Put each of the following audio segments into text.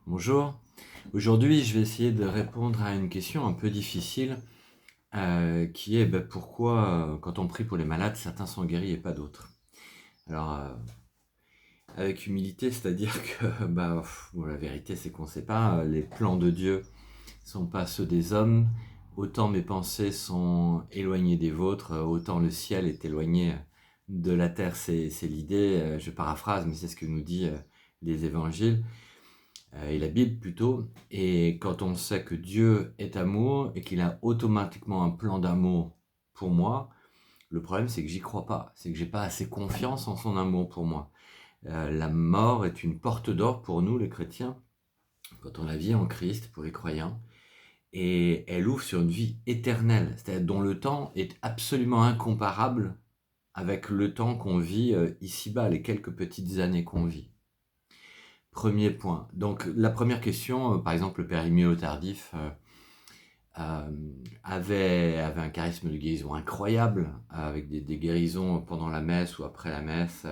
Bonjour. Aujourd'hui, je vais essayer de répondre à une question un peu difficile, qui est pourquoi, quand on prie pour les malades, certains sont guéris et pas d'autres. Alors, avec humilité, c'est-à-dire que bon, la vérité, c'est qu'on ne sait pas. Les plans de Dieu sont pas ceux des hommes. Autant mes pensées sont éloignées des vôtres, autant le ciel est éloigné de la terre. C'est l'idée. Je paraphrase, mais c'est ce que nous dit les évangiles. Et la Bible plutôt. Et quand on sait que Dieu est amour et qu'il a automatiquement un plan d'amour pour moi, le problème c'est que j'y crois pas, c'est que j'ai pas assez confiance en son amour pour moi. La mort est une porte d'or pour nous les chrétiens, quand on la vit en Christ, pour les croyants, et elle ouvre sur une vie éternelle, c'est-à-dire dont le temps est absolument incomparable avec le temps qu'on vit ici-bas, les quelques petites années qu'on vit. Premier point. Donc la première question, par exemple le père Émile Tardif avait un charisme de guérison incroyable, avec des guérisons pendant la messe ou après la messe,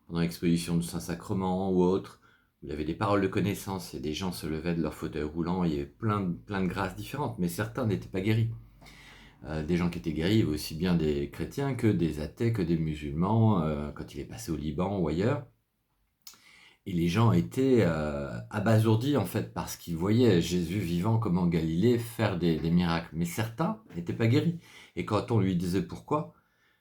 pendant l'exposition du Saint-Sacrement ou autre. Il y avait des paroles de connaissance et des gens se levaient de leur fauteuil roulant. Il y avait plein de grâces différentes, mais certains n'étaient pas guéris. Des gens qui étaient guéris, aussi bien des chrétiens que des athées, que des musulmans, quand il est passé au Liban ou ailleurs. Et les gens étaient abasourdis en fait parce qu'ils voyaient Jésus vivant comme en Galilée faire des miracles. Mais certains n'étaient pas guéris. Et quand on lui disait pourquoi,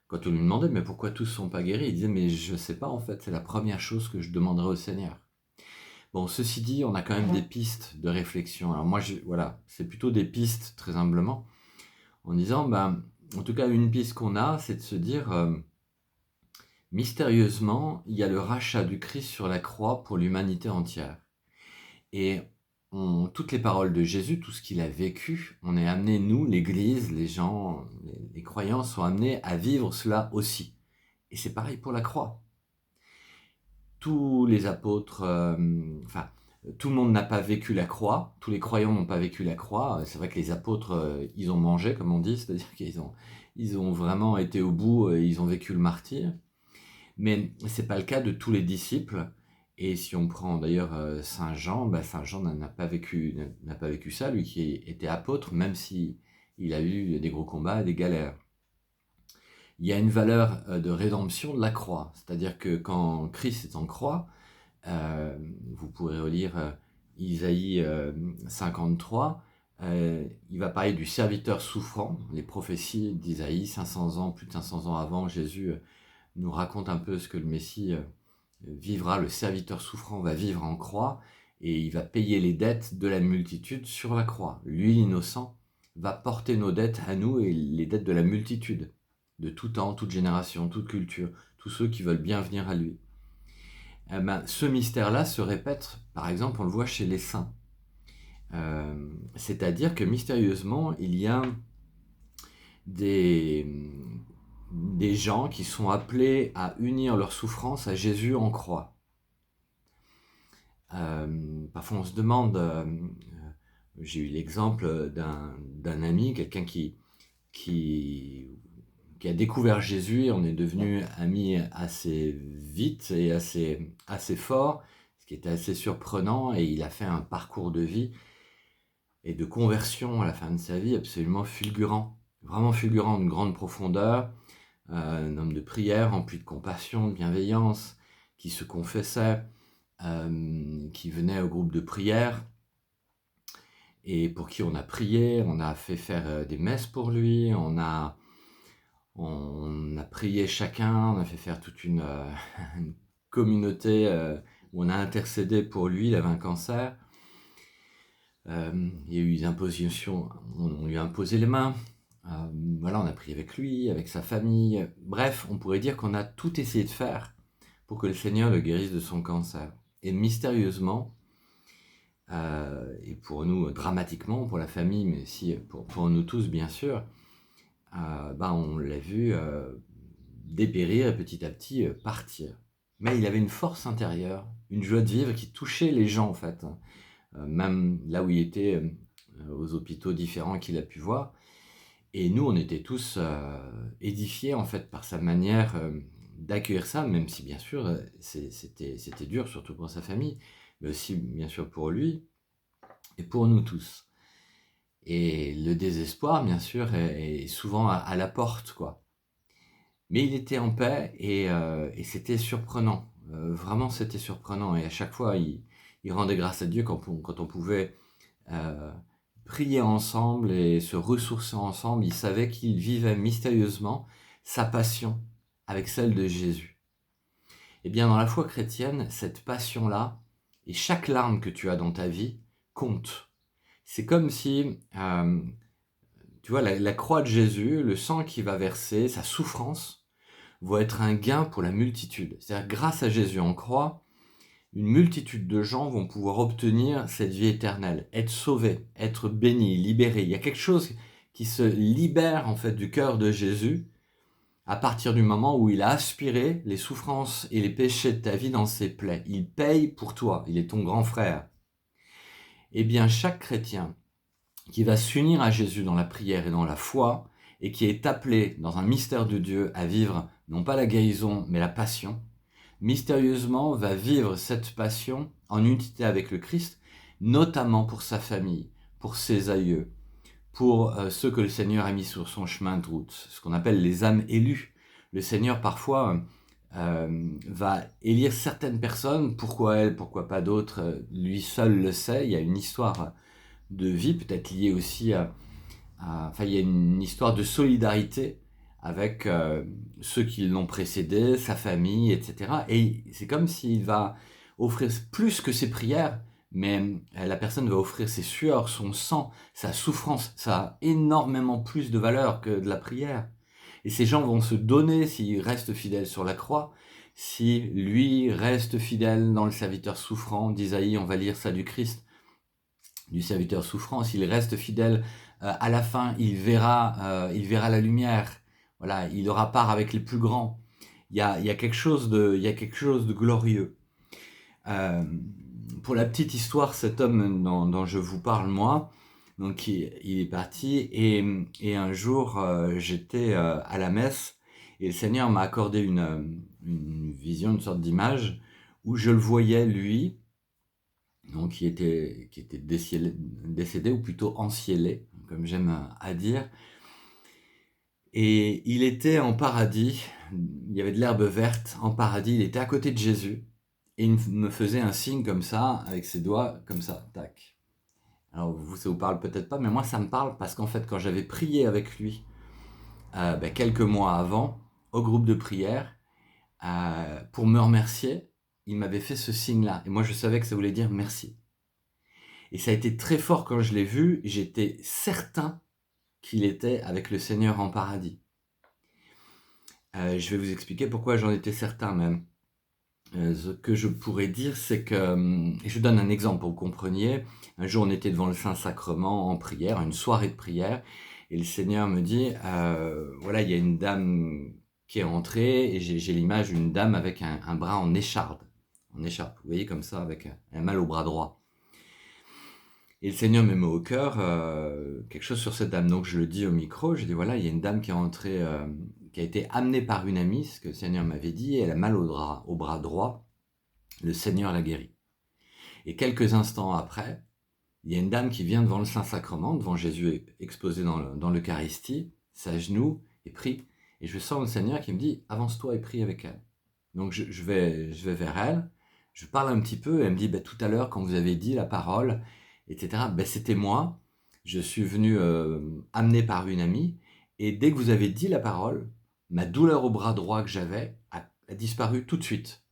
quand on lui demandait mais pourquoi tous ne sont pas guéris, il disait mais je ne sais pas en fait, c'est la première chose que je demanderai au Seigneur. Bon, ceci dit, on a quand même des pistes de réflexion. Alors moi, voilà, c'est plutôt des pistes très humblement, en disant, en tout cas une piste qu'on a, c'est de se dire... mystérieusement, il y a le rachat du Christ sur la croix pour l'humanité entière. Et toutes les paroles de Jésus, tout ce qu'il a vécu, on est amené, nous, l'Église, les gens, les croyants, sont amenés à vivre cela aussi. Et c'est pareil pour la croix. Tous les apôtres, tout le monde n'a pas vécu la croix, tous les croyants n'ont pas vécu la croix. C'est vrai que les apôtres, ils ont mangé, comme on dit, c'est-à-dire ils ont vraiment été au bout, ils ont vécu le martyre. Mais ce n'est pas le cas de tous les disciples. Et si on prend d'ailleurs Saint Jean, Saint Jean n'a pas vécu ça, lui qui était apôtre, même si il a eu des gros combats et des galères. Il y a une valeur de rédemption de la croix. C'est-à-dire que quand Christ est en croix, vous pourrez relire Isaïe 53, il va parler du serviteur souffrant. Les prophéties d'Isaïe, 500 ans, plus de 500 ans avant, Jésus nous raconte un peu ce que le Messie vivra. Le serviteur souffrant va vivre en croix et il va payer les dettes de la multitude sur la croix. Lui, l'innocent, va porter nos dettes à nous et les dettes de la multitude, de tout temps, toute génération, toute culture, tous ceux qui veulent bien venir à lui. Ce mystère-là se répète, par exemple, on le voit chez les saints. C'est-à-dire que mystérieusement, il y a des gens qui sont appelés à unir leur souffrance à Jésus en croix. Parfois on se demande, j'ai eu l'exemple d'un ami, quelqu'un qui a découvert Jésus et on est devenu amis assez vite et assez fort, ce qui était assez surprenant, et il a fait un parcours de vie et de conversion à la fin de sa vie absolument fulgurant, vraiment fulgurant, de grande profondeur. Un homme de prière, rempli de compassion, de bienveillance, qui se confessait, qui venait au groupe de prière, et pour qui on a prié, on a fait faire des messes pour lui, on a prié chacun, on a fait faire toute une communauté où on a intercédé pour lui. Il avait un cancer. Il y a eu des impositions, on lui a imposé les mains. Voilà, on a prié avec lui, avec sa famille. Bref, on pourrait dire qu'on a tout essayé de faire pour que le Seigneur le guérisse de son cancer. Et mystérieusement, et pour nous dramatiquement, pour la famille, mais aussi pour nous tous bien sûr, on l'a vu dépérir et petit à petit partir. Mais il avait une force intérieure, une joie de vivre qui touchait les gens en fait. Même là où il était, aux hôpitaux différents qu'il a pu voir. Et nous, on était tous édifiés en fait par sa manière d'accueillir ça, même si bien sûr c'était dur, surtout pour sa famille. mais aussi bien sûr pour lui et pour nous tous. Et le désespoir, bien sûr, est souvent à la porte, quoi. Mais il était en paix et c'était surprenant. Vraiment, c'était surprenant. Et à chaque fois, il rendait grâce à Dieu quand on pouvait euh, prier ensemble et se ressourcer ensemble. Il savait qu'il vivait mystérieusement sa passion avec celle de Jésus. Eh bien, dans la foi chrétienne, cette passion-là, et chaque larme que tu as dans ta vie, compte. C'est comme si, tu vois, la croix de Jésus, le sang qui va verser, sa souffrance, va être un gain pour la multitude. C'est-à-dire, grâce à Jésus en croix, une multitude de gens vont pouvoir obtenir cette vie éternelle, être sauvés, être bénis, libérés. Il y a quelque chose qui se libère en fait du cœur de Jésus à partir du moment où il a aspiré les souffrances et les péchés de ta vie dans ses plaies. Il paye pour toi, il est ton grand frère. Eh bien, chaque chrétien qui va s'unir à Jésus dans la prière et dans la foi, et qui est appelé dans un mystère de Dieu à vivre non pas la guérison, mais la passion, mystérieusement va vivre cette passion en unité avec le Christ, notamment pour sa famille, pour ses aïeux, pour ceux que le Seigneur a mis sur son chemin de route, ce qu'on appelle les âmes élues. Le Seigneur parfois va élire certaines personnes, pourquoi elles, pourquoi pas d'autres, lui seul le sait. Il y a une histoire de vie, peut-être liée aussi enfin, il y a une histoire de solidarité avec ceux qui l'ont précédé, sa famille, etc. Et c'est comme s'il va offrir plus que ses prières, mais la personne va offrir ses sueurs, son sang, sa souffrance. Ça a énormément plus de valeur que de la prière. Et ces gens vont se donner s'ils restent fidèles sur la croix. Si lui reste fidèle dans le serviteur souffrant d'Isaïe, on va lire ça du Christ, du serviteur souffrant, s'il reste fidèle, à la fin, il verra la lumière. Voilà, il aura part avec les plus grands. Il y a quelque chose de glorieux. Euh, pour la petite histoire, cet homme dont je vous parle, moi, donc il est parti et un jour, j'étais à la messe et le Seigneur m'a accordé une vision, une sorte d'image où je le voyais, lui, donc qui était décédé, ou plutôt enciellé, comme j'aime à dire. Et il était en paradis, il y avait de l'herbe verte en paradis, il était à côté de Jésus, et il me faisait un signe comme ça, avec ses doigts, comme ça, tac. Alors vous, ça vous parle peut-être pas, mais moi ça me parle parce qu'en fait, quand j'avais prié avec lui, quelques mois avant, au groupe de prière, pour me remercier, il m'avait fait ce signe-là. Et moi je savais que ça voulait dire merci. Et ça a été très fort quand je l'ai vu, j'étais certain qu'il était avec le Seigneur en paradis. Je vais vous expliquer pourquoi j'en étais certain même. Ce que je pourrais dire, c'est que, et je donne un exemple pour que vous compreniez, un jour on était devant le Saint-Sacrement en prière, une soirée de prière, et le Seigneur me dit, voilà, il y a une dame qui est entrée, et j'ai l'image d'une dame avec un bras en écharpe, vous voyez, comme ça, avec un mal au bras droit. Et le Seigneur me met au cœur quelque chose sur cette dame. Donc je le dis au micro, je dis voilà, il y a une dame qui est entrée, qui a été amenée par une amie, ce que le Seigneur m'avait dit, et elle a mal au bras droit. Le Seigneur l'a guérie. Et quelques instants après, il y a une dame qui vient devant le Saint-Sacrement, devant Jésus exposé dans l'Eucharistie, s'agenouille et prie. Et je sens le Seigneur qui me dit avance-toi et prie avec elle. Donc je vais vers elle, je parle un petit peu, et elle me dit tout à l'heure, quand vous avez dit la parole, etc., c'était moi, je suis venu amené par une amie, et dès que vous avez dit la parole, ma douleur au bras droit que j'avais a disparu tout de suite.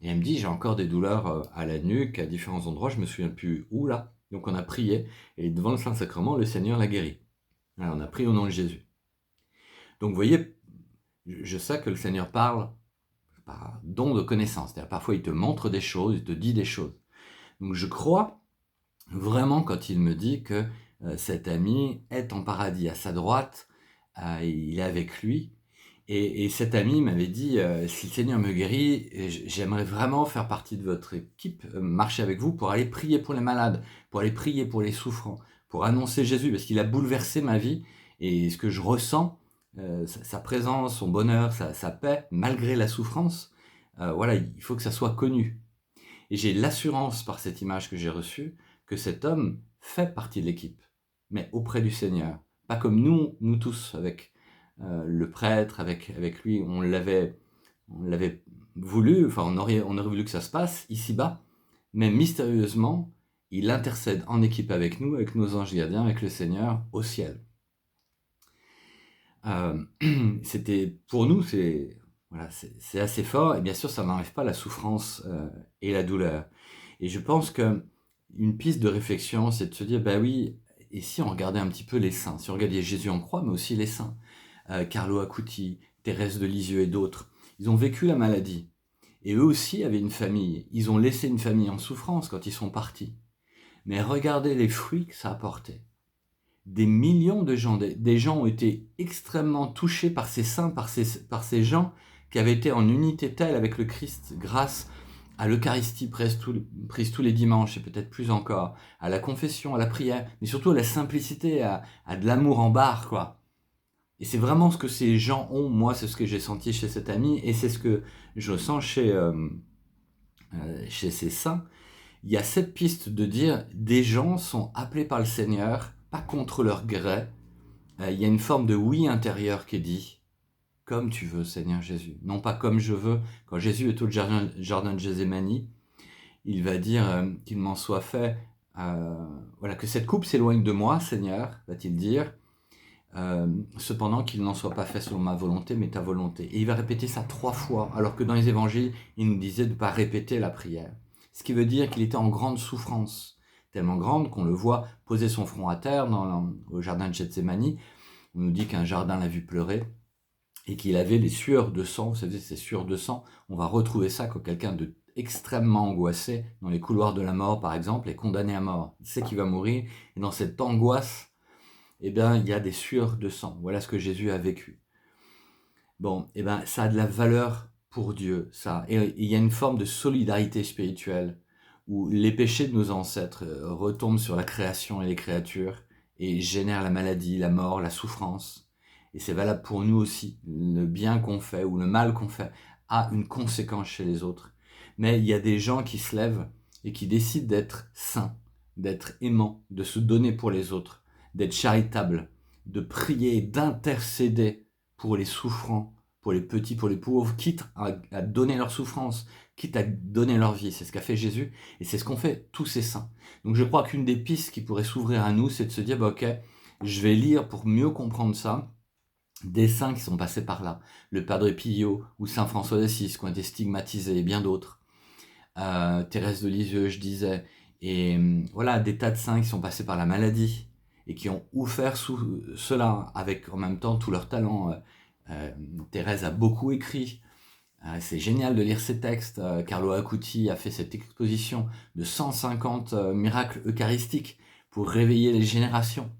Et elle me dit, j'ai encore des douleurs à la nuque, à différents endroits, je me souviens plus où là. Donc on a prié, et devant le Saint-Sacrement, le Seigneur l'a guéri. Alors on a prié au nom de Jésus. Donc vous voyez, je sais que le Seigneur parle par don de connaissance. C'est-à-dire parfois il te montre des choses, il te dit des choses. Donc je crois vraiment quand il me dit que cet ami est en paradis à sa droite, il est avec lui. Et cet ami m'avait dit, si le Seigneur me guérit, j'aimerais vraiment faire partie de votre équipe, marcher avec vous pour aller prier pour les malades, pour aller prier pour les souffrants, pour annoncer Jésus, parce qu'il a bouleversé ma vie. Et ce que je ressens, sa présence, son bonheur, sa paix, malgré la souffrance, voilà, il faut que ça soit connu. Et j'ai l'assurance par cette image que j'ai reçue que cet homme fait partie de l'équipe, mais auprès du Seigneur. Pas comme nous tous, avec le prêtre, avec lui, on l'avait voulu, enfin on aurait voulu que ça se passe ici-bas, mais mystérieusement, il intercède en équipe avec nous, avec nos anges gardiens, avec le Seigneur au ciel. C'était pour nous, c'est assez fort, et bien sûr ça n'enlève pas la souffrance et la douleur. Et je pense que une piste de réflexion, c'est de se dire, bah oui, et si on regardait un petit peu les saints, si on regardait Jésus en croix, mais aussi les saints, Carlo Acuti, Thérèse de Lisieux et d'autres, ils ont vécu la maladie. Et eux aussi avaient une famille. Ils ont laissé une famille en souffrance quand ils sont partis. Mais regardez les fruits que ça a apporté. Des millions de gens, des gens ont été extrêmement touchés par ces saints, par ces gens qui avaient été en unité telle avec le Christ grâce à l'Eucharistie prise tous les dimanches et peut-être plus encore, à la confession, à la prière, mais surtout à la simplicité, à de l'amour en barre, quoi. Et c'est vraiment ce que ces gens ont. Moi, c'est ce que j'ai senti chez cet ami et c'est ce que je sens chez ces saints. Il y a cette piste de dire des gens sont appelés par le Seigneur, pas contre leur gré. Il y a une forme de oui intérieur qui est dit, comme tu veux, Seigneur Jésus. Non pas comme je veux. Quand Jésus est au jardin de Gethsémani, il va dire qu'il m'en soit fait, voilà, que cette coupe s'éloigne de moi, Seigneur, va-t-il dire, cependant qu'il n'en soit pas fait selon ma volonté, mais ta volonté. Et il va répéter ça 3 fois, alors que dans les évangiles, il nous disait de ne pas répéter la prière. Ce qui veut dire qu'il était en grande souffrance, tellement grande qu'on le voit poser son front à terre au jardin de Gethsémani. On nous dit qu'un jardin l'a vu pleurer et qu'il avait les sueurs de sang. Vous savez, ces sueurs de sang, on va retrouver ça quand quelqu'un de extrêmement angoissé, dans les couloirs de la mort par exemple, est condamné à mort. Il sait qu'il va mourir, et dans cette angoisse, eh bien, il y a des sueurs de sang. Voilà ce que Jésus a vécu. Bon, eh bien, ça a de la valeur pour Dieu, ça. Et il y a une forme de solidarité spirituelle où les péchés de nos ancêtres retombent sur la création et les créatures et génèrent la maladie, la mort, la souffrance. Et c'est valable pour nous aussi. Le bien qu'on fait ou le mal qu'on fait a une conséquence chez les autres. Mais il y a des gens qui se lèvent et qui décident d'être saints, d'être aimants, de se donner pour les autres, d'être charitables, de prier, d'intercéder pour les souffrants, pour les petits, pour les pauvres, quitte à donner leur souffrance, quitte à donner leur vie. C'est ce qu'a fait Jésus et c'est ce qu'ont fait tous ces saints. Donc je crois qu'une des pistes qui pourrait s'ouvrir à nous, c'est de se dire, bah, ok, je vais lire pour mieux comprendre ça, des saints qui sont passés par là. Le Padre Pio ou Saint François d'Assise qui ont été stigmatisés et bien d'autres. Thérèse de Lisieux, je disais. Et voilà, des tas de saints qui sont passés par la maladie et qui ont offert cela avec en même temps tout leur talent. Thérèse a beaucoup écrit. C'est génial de lire ses textes. Carlo Acuti a fait cette exposition de 150 miracles eucharistiques pour réveiller les générations.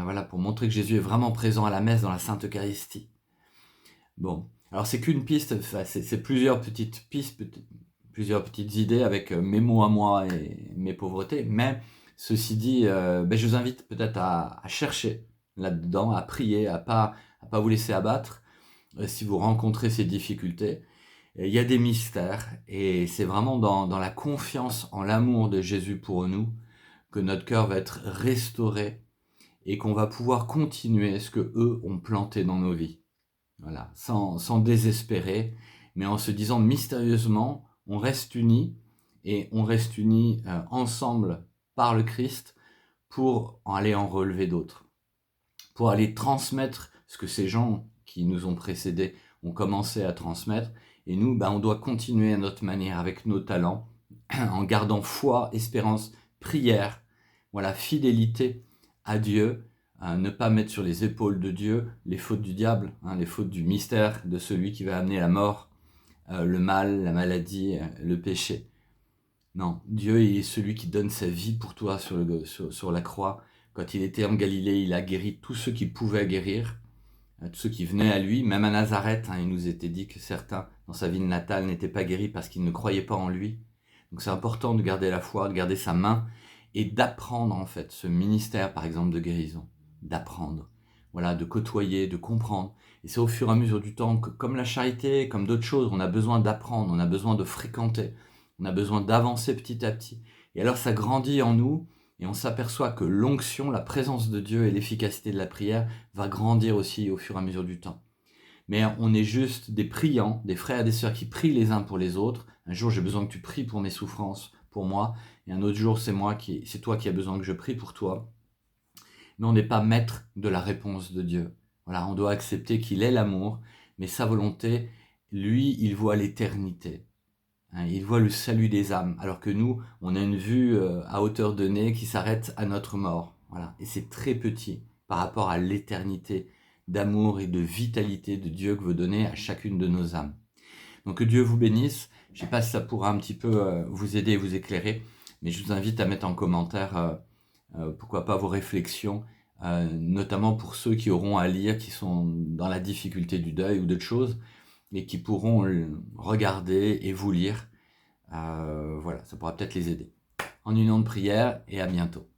Voilà, pour montrer que Jésus est vraiment présent à la messe dans la Sainte Eucharistie. Bon, alors c'est qu'une piste, c'est plusieurs petites pistes, plusieurs petites idées avec mes mots à moi et mes pauvretés, mais ceci dit, je vous invite peut-être à chercher là-dedans, à prier, à pas vous laisser abattre si vous rencontrez ces difficultés. Il y a des mystères et c'est vraiment dans la confiance en l'amour de Jésus pour nous que notre cœur va être restauré et qu'on va pouvoir continuer ce que eux ont planté dans nos vies. Voilà, sans désespérer, mais en se disant mystérieusement, on reste unis, et on reste unis ensemble par le Christ pour aller en relever d'autres, pour aller transmettre ce que ces gens qui nous ont précédés ont commencé à transmettre, et nous, on doit continuer à notre manière, avec nos talents, en gardant foi, espérance, prière, voilà, fidélité à Dieu, ne pas mettre sur les épaules de Dieu les fautes du diable, les fautes du mystère de celui qui va amener la mort, le mal, la maladie, le péché. Non, Dieu est celui qui donne sa vie pour toi sur la croix. Quand il était en Galilée, il a guéri tous ceux qui pouvaient guérir, tous ceux qui venaient à lui, même à Nazareth. Il nous était dit que certains, dans sa ville natale, n'étaient pas guéris parce qu'ils ne croyaient pas en lui. Donc c'est important de garder la foi, de garder sa main et d'apprendre en fait ce ministère, par exemple, de guérison. D'apprendre, voilà, de côtoyer, de comprendre. Et c'est au fur et à mesure du temps que, comme la charité, comme d'autres choses, on a besoin d'apprendre, on a besoin de fréquenter On a besoin d'avancer petit à petit. Et alors ça grandit en nous et on s'aperçoit que l'onction, la présence de Dieu et l'efficacité de la prière va grandir aussi au fur et à mesure du temps. Mais on est juste des priants, des frères et des sœurs qui prient les uns pour les autres. Un jour, j'ai besoin que tu pries pour mes souffrances, pour moi. Et un autre jour, c'est toi qui as besoin que je prie pour toi. Mais on n'est pas maître de la réponse de Dieu. Voilà, on doit accepter qu'il est l'amour, mais sa volonté, lui, il voit l'éternité. Hein, il voit le salut des âmes, alors que nous, on a une vue à hauteur de nez qui s'arrête à notre mort. Voilà, et c'est très petit par rapport à l'éternité d'amour et de vitalité de Dieu que veut donner à chacune de nos âmes. Donc que Dieu vous bénisse. Je ne sais pas si ça pourra un petit peu vous aider et vous éclairer, mais je vous invite à mettre en commentaire, pourquoi pas, vos réflexions, notamment pour ceux qui auront à lire, qui sont dans la difficulté du deuil ou d'autres choses, et qui pourront regarder et vous lire. Voilà, ça pourra peut-être les aider. En union de prière et à bientôt.